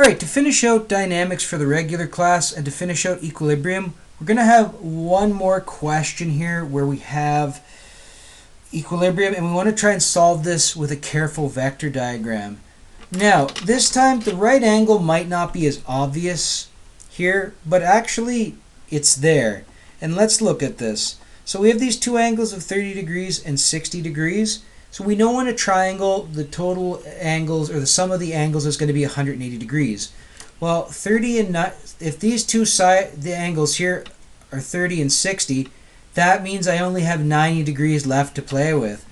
Alright, to finish out dynamics for the regular class and to finish out equilibrium, we're going to have one more question here where we have equilibrium, and we want to try and solve this with a careful vector diagram. Now, this time the right angle might not be as obvious here, but actually it's there. And let's look at this. So we have these two angles of 30 degrees and 60 degrees. So we know in a triangle the total angles, or the sum of the angles, is going to be 180 degrees. Well, 30 and if these two the angles here are 30 and 60, that means I only have 90 degrees left to play with.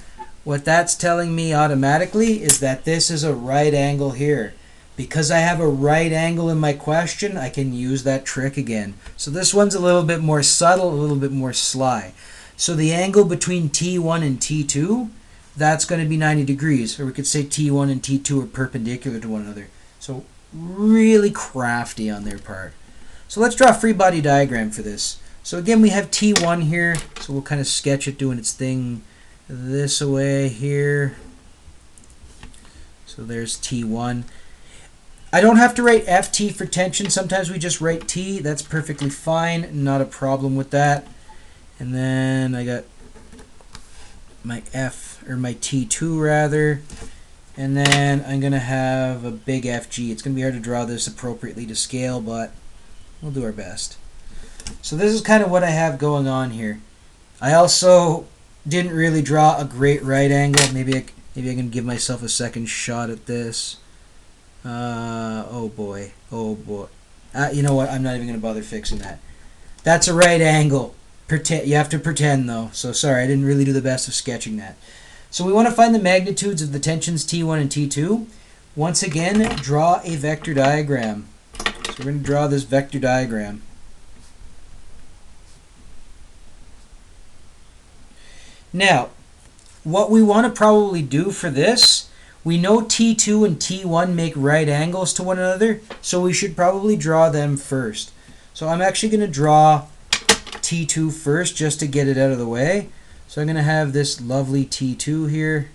What that's telling me automatically is that this is a right angle here. Because I have a right angle in my question, I can use that trick again. So this one's a little bit more subtle, a little bit more sly. So the angle between T1 and T2, that's going to be 90 degrees. Or we could say T1 and T2 are perpendicular to one another. So really crafty on their part. So let's draw a free body diagram for this. So again, we have T1 here. So we'll kind of sketch it doing its thing this way here. So there's T1. I don't have to write Ft for tension. Sometimes we just write T. That's perfectly fine. Not a problem with that. And then I got my my T2 rather. And then I'm going to have a big Fg. It's going to be hard to draw this appropriately to scale, but we'll do our best. So this is kind of what I have going on here. I also didn't really draw a great right angle. Maybe I can give myself a second shot at this. Oh boy. You know what? I'm not even going to bother fixing that. That's a right angle. You have to pretend though. So sorry, I didn't really do the best of sketching that. So we want to find the magnitudes of the tensions T1 and T2. Once again, draw a vector diagram. So we're going to draw this vector diagram. Now, what we want to probably do for this, we know T2 and T1 make right angles to one another, so we should probably draw them first. So I'm actually going to draw T2 first just to get it out of the way. So I'm going to have this lovely T2 here.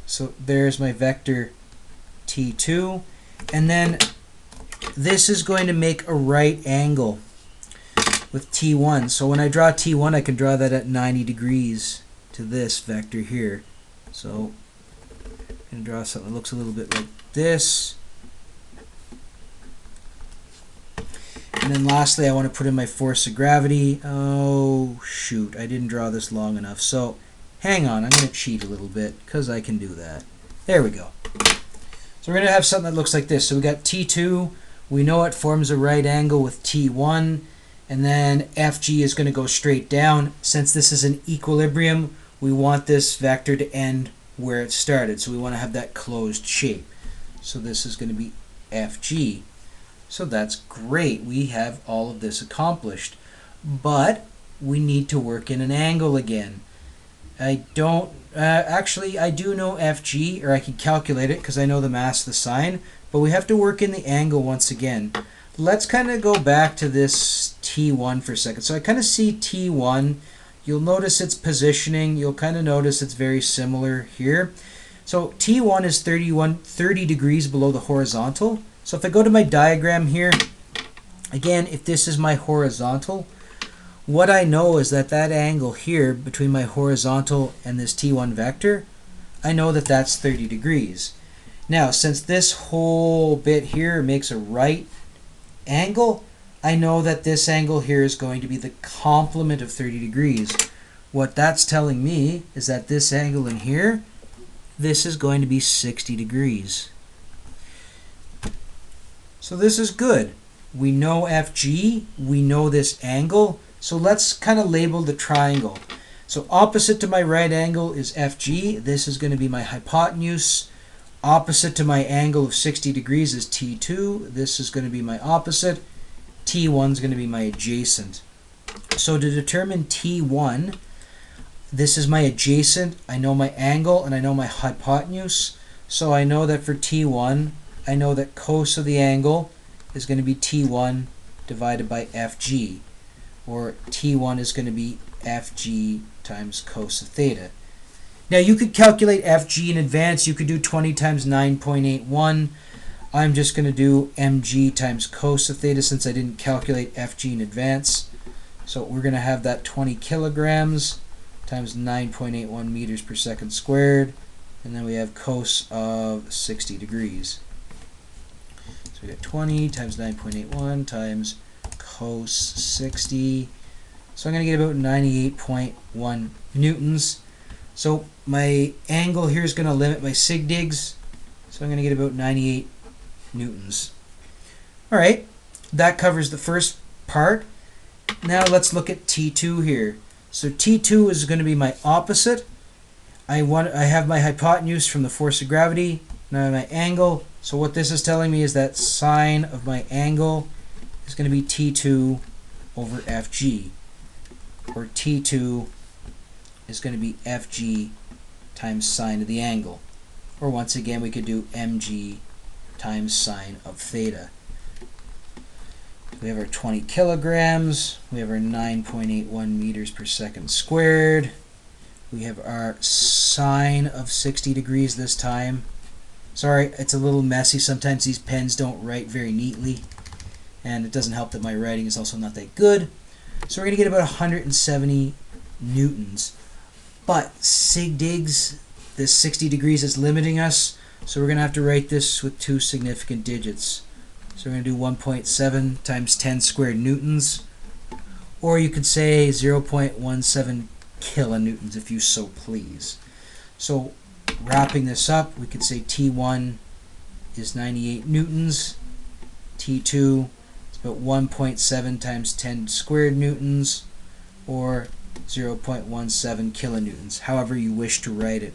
So there's my vector T2. And then this is going to make a right angle with T1. So when I draw T1, I can draw that at 90 degrees to this vector here. So I'm going to draw something that looks a little bit like this. And then lastly, I want to put in my force of gravity. Oh, shoot. I didn't draw this long enough. So hang on. I'm going to cheat a little bit because I can do that. There we go. So we're going to have something that looks like this. So we got T2. We know it forms a right angle with T1. And then Fg is going to go straight down. Since this is an equilibrium, we want this vector to end where it started. So we want to have that closed shape. So this is going to be Fg. So that's great. We have all of this accomplished. But we need to work in an angle again. I don't... actually, I do know Fg, or I can calculate it because I know the mass of the sine. But we have to work in the angle once again. Let's kind of go back to this T1 for a second. So I kind of see T1. You'll notice its positioning. You'll kind of notice it's very similar here. So T1 is 30 degrees below the horizontal. So if I go to my diagram here, again, if this is my horizontal, what I know is that that angle here between my horizontal and this T1 vector, I know that that's 30 degrees. Now, since this whole bit here makes a right angle, I know that this angle here is going to be the complement of 30 degrees. What that's telling me is that this angle in here, this is going to be 60 degrees. So this is good. We know Fg, we know this angle, so let's kind of label the triangle. So opposite to my right angle is Fg. This is going to be my hypotenuse. Opposite to my angle of 60 degrees is T2. This is going to be my opposite. T1 is going to be my adjacent. So to determine T1, this is my adjacent. I know my angle and I know my hypotenuse. So I know that for T1, I know that cos of the angle is going to be T1 divided by Fg. Or T1 is going to be Fg times cos of theta. Now you could calculate Fg in advance. You could do 20 times 9.81. I'm just going to do mg times cos of theta since I didn't calculate FG in advance. So we're going to have that 20 kilograms times 9.81 meters per second squared, and then we have cos of 60 degrees. So we got 20 times 9.81 times cos 60. So I'm going to get about 98.1 newtons. So my angle here is going to limit my sig digs. So I'm going to get about 98 newtons. Alright, that covers the first part. Now let's look at T2 here. So T2 is going to be my opposite. I have my hypotenuse from the force of gravity. Now my angle. So what this is telling me is that sine of my angle is going to be T2 over FG. Or T2 is going to be FG times sine of the angle. Or once again, we could do mg times sine of theta. We have our 20 kilograms. We have our 9.81 meters per second squared. We have our sine of 60 degrees this time. Sorry, it's a little messy. Sometimes these pens don't write very neatly. And it doesn't help that my writing is also not that good. So we're going to get about 170 newtons. But sig digs, this 60 degrees is limiting us. So we're going to have to write this with two significant digits. So we're going to do 1.7 times 10 squared newtons. Or you could say 0.17 kilonewtons if you so please. So wrapping this up, we could say T1 is 98 newtons. T2 is about 1.7 times 10 squared newtons, or 0.17 kilonewtons, however you wish to write it.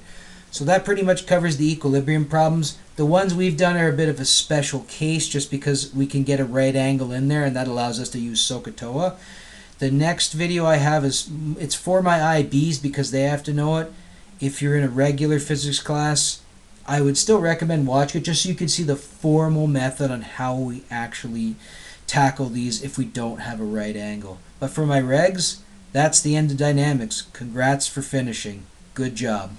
So that pretty much covers the equilibrium problems. The ones we've done are a bit of a special case just because we can get a right angle in there, and that allows us to use SOHCAHTOA. The next video I have it's for my IBs because they have to know it. If you're in a regular physics class, I would still recommend watching it just so you can see the formal method on how we actually tackle these if we don't have a right angle. But for my regs, that's the end of dynamics. Congrats for finishing. Good job.